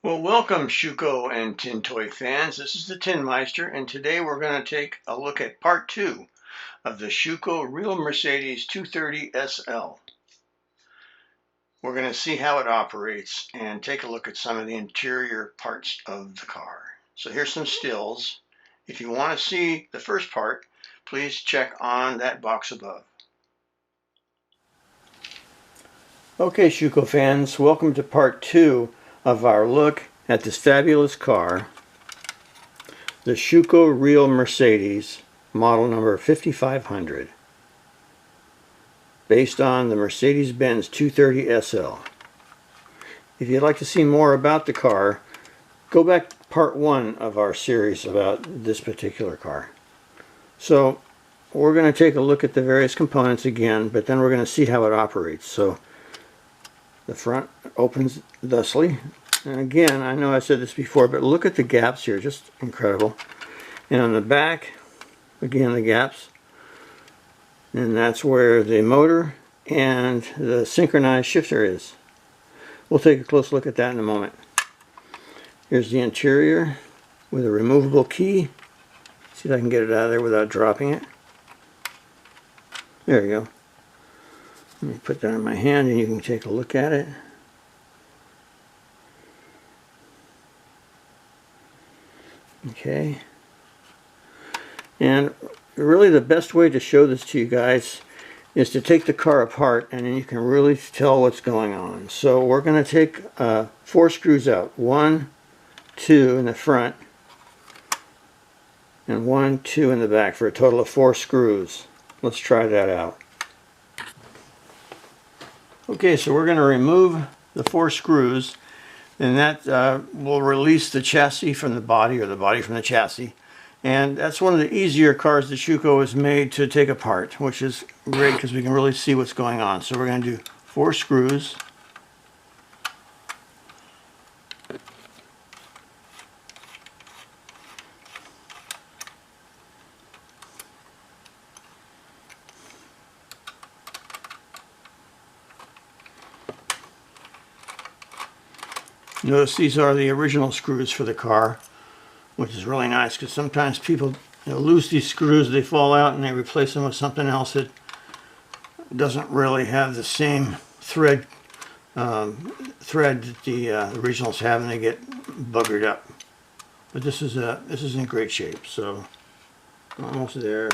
Well, welcome Schuco and Tin Toy fans. This is the Tin Meister, and today we're going to take a look at part 2 of the Schuco Real Mercedes 230 SL. We're going to see how it operates and take a look at some of the interior parts of the car. So here's some stills. If you want to see the first part, please check on that box above. Okay, Schuco fans, welcome to part 2 of our look at this fabulous car, the Schuco Real Mercedes, model number 5500, based on the Mercedes-Benz 230 SL. If you'd like to see more about the car, go back to part 1 of our series about this particular car. So we're going to take a look at the various components again, but then we're going to see how it operates. So the front opens thusly. And again, I know I said this before, but look at the gaps here, just incredible. And on the back, again, the gaps. And that's where the motor and the synchronized shifter is. We'll take a close look at that in a moment. Here's the interior with a removable key. See if I can get it out of there without dropping it. There you go. Let me put that in my hand and you can take a look at it. Okay. And really the best way to show this to you guys is to take the car apart, and then you can really tell what's going on. So we're going to take 4 screws out. 1, 2 in the front, and 1, 2 in the back for a total of 4 screws. Let's try that out. Okay, so we're going to remove the 4 screws, and that will release the chassis from the body, or the body from the chassis. And that's one of the easier cars that Schuco has made to take apart, which is great because we can really see what's going on. So we're going to do 4 screws. Notice these are the original screws for the car, which is really nice because sometimes people lose these screws, they fall out, and they replace them with something else that doesn't really have the same thread that the originals have, and they get buggered up. But this is in great shape, so almost there.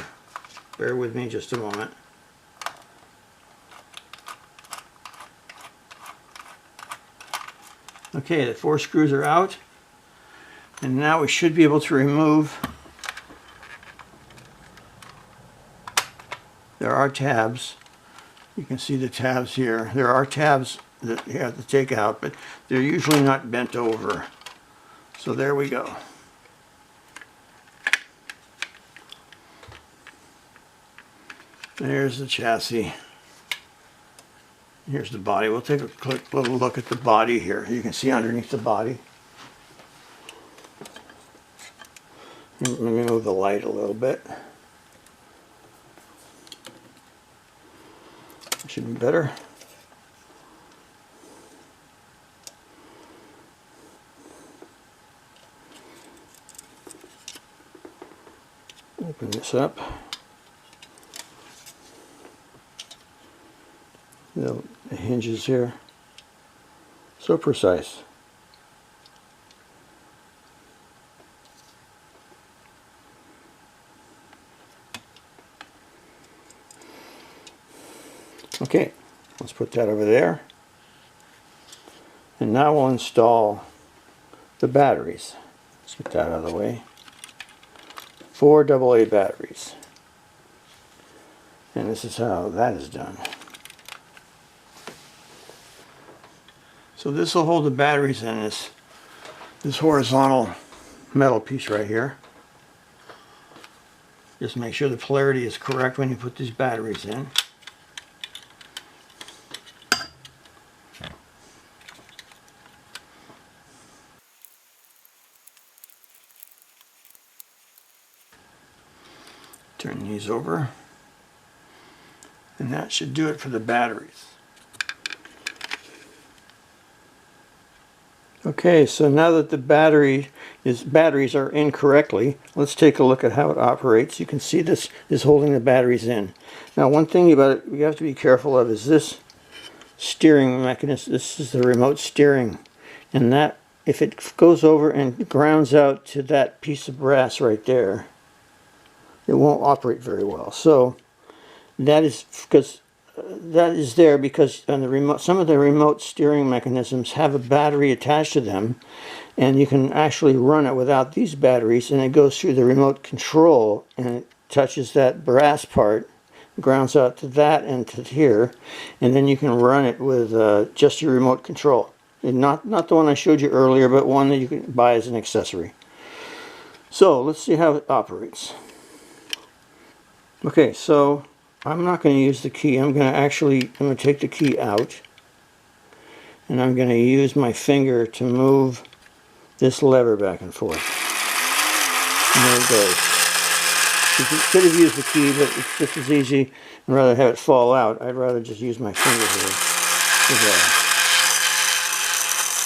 Bear with me just a moment. Okay, the 4 screws are out. And now we should be able to remove. There are tabs. You can see the tabs here. There are tabs that you have to take out, but they're usually not bent over. So there we go. There's the chassis. Here's the body. We'll take a quick little look at the body here. You can see underneath the body. Let me move the light a little bit. Should be better. Open this up. The hinges here. So precise. Okay, let's put that over there. And now we'll install the batteries. Let's get that out of the way. 4 AA batteries. And this is how that is done. So this will hold the batteries in this horizontal metal piece right here. Just make sure the polarity is correct when you put these batteries in. Turn these over, and that should do it for the batteries. Okay, so now that the batteries are in correctly, let's take a look at how it operates. You can see this is holding the batteries in. Now, one thing you have to be careful of is this steering mechanism. This is the remote steering, and that if it goes over and grounds out to that piece of brass right there, it won't operate very well. So that is there because on the remote, some of the remote steering mechanisms have a battery attached to them, and you can actually run it without these batteries, and it goes through the remote control and it touches that brass part, grounds out to that and to here, and then you can run it with just your remote control. And not the one I showed you earlier, but one that you can buy as an accessory. So let's see how it operates. Okay, so I'm not going to use the key. I'm going to take the key out, and I'm going to use my finger to move this lever back and forth. And there it goes. You could have used the key, but it's just as easy. And rather have it fall out, I'd rather just use my finger here.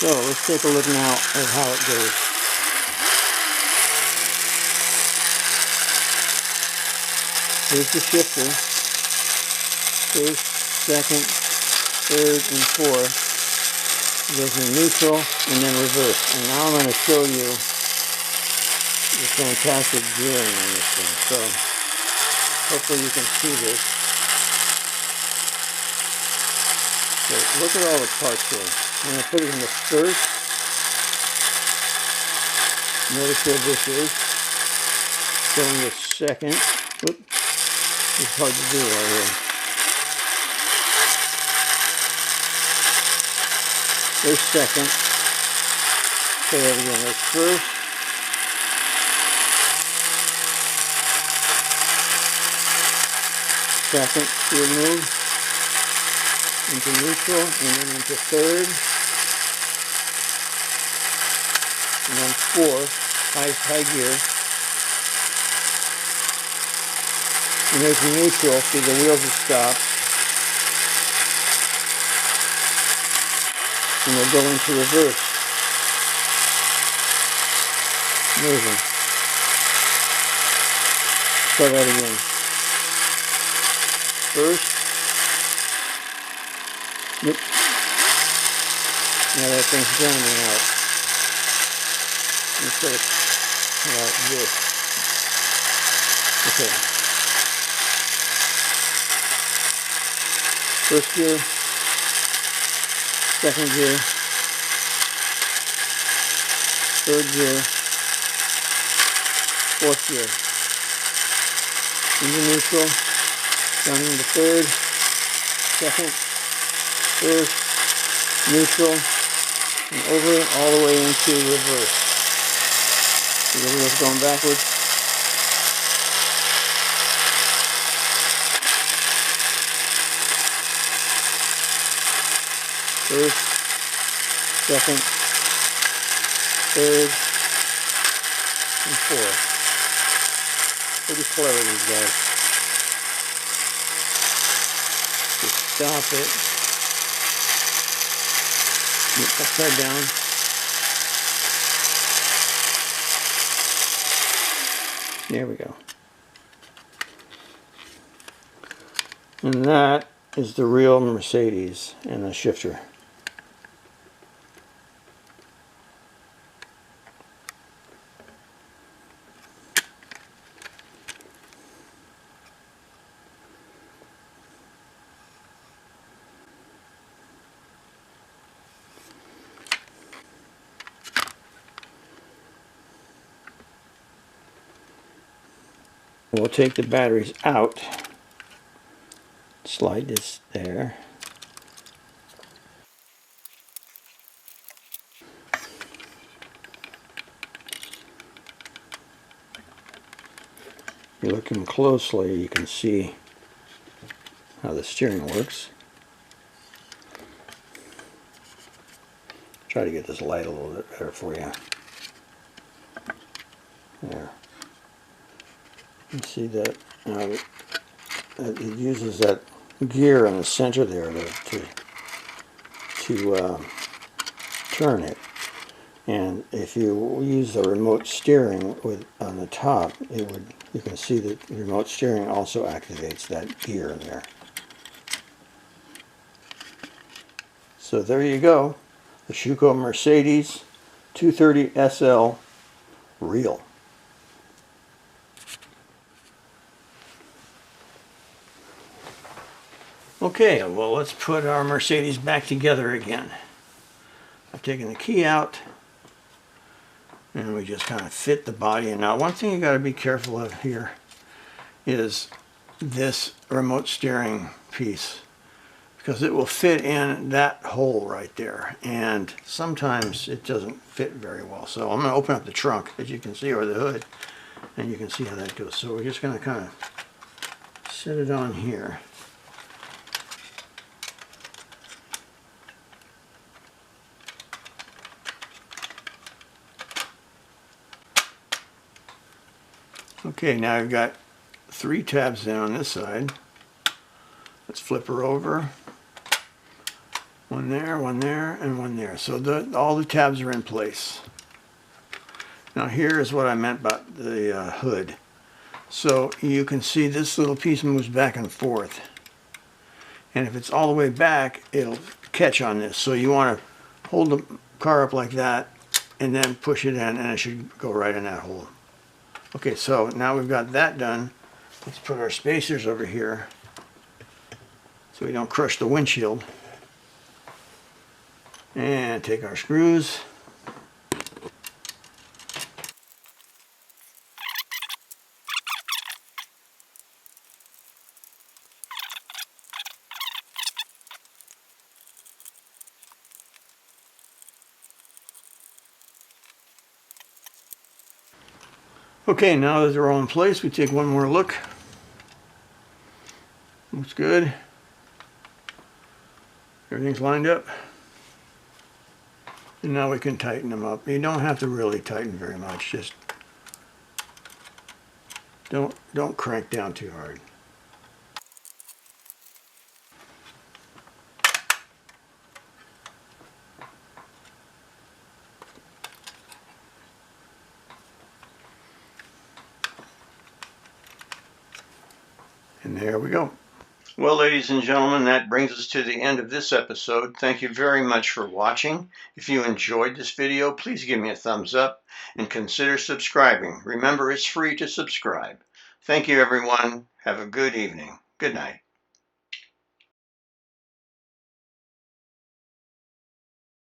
So let's take a look now at how it goes. Here's the shifter. First, second, third, and fourth. It goes in neutral and then reverse. And now I'm going to show you the fantastic gearing on this thing. So hopefully you can see this. So look at all the parts here. I'm going to put it in the first. Notice where this is. Go in the second. Whoop. It's hard to do right here. There's second. Say that again. There's first. Second. See it move into neutral and then into third. And then fourth. High gear. And there's neutral. See the wheels have stopped. And we'll go into reverse. Moving. Try that again. First. Yep. Now that thing's grinding out. Instead of like this. Okay. First gear. Second gear. Third gear. Fourth gear. Into neutral. Down into third. Second. First. Neutral. And over all the way into reverse. See the wheels going backwards. First, second, third, and fourth. Pretty clever, these guys. Just stop it. Upside down. There we go. And that is the real Mercedes and the shifter. We'll take the batteries out, slide this there. If you look in closely, you can see how the steering works. Try to get this light a little bit better for you. There. You see that it uses that gear in the center there to turn it. And if you use the remote steering on the top, you can see that the remote steering also activates that gear there. So there you go, the Schuco Mercedes 230 SL Real. Okay, well, let's put our Mercedes back together again. I've taken the key out and we just kind of fit the body. And now one thing you got to be careful of here is this remote steering piece, because it will fit in that hole right there, and sometimes it doesn't fit very well. So I'm going to open up the trunk, as you can see, or the hood, and you can see how that goes. So we're just going to kind of set it on here. Okay, now I've got 3 tabs in on this side. Let's flip her over. One there, and one there. So all the tabs are in place. Now here is what I meant about the hood. So you can see this little piece moves back and forth. And if it's all the way back, it'll catch on this. So you want to hold the car up like that and then push it in, and it should go right in that hole. Okay, so now we've got that done. Let's put our spacers over here so we don't crush the windshield. And take our screws. Okay, now that they're all in place, we take one more look. Looks good. Everything's lined up. And now we can tighten them up. You don't have to really tighten very much. Just don't crank down too hard. And there we go. Well, ladies and gentlemen, that brings us to the end of this episode. Thank you very much for watching. If you enjoyed this video, please give me a thumbs up and consider subscribing. Remember, it's free to subscribe. Thank you, everyone. Have a good evening. Good night.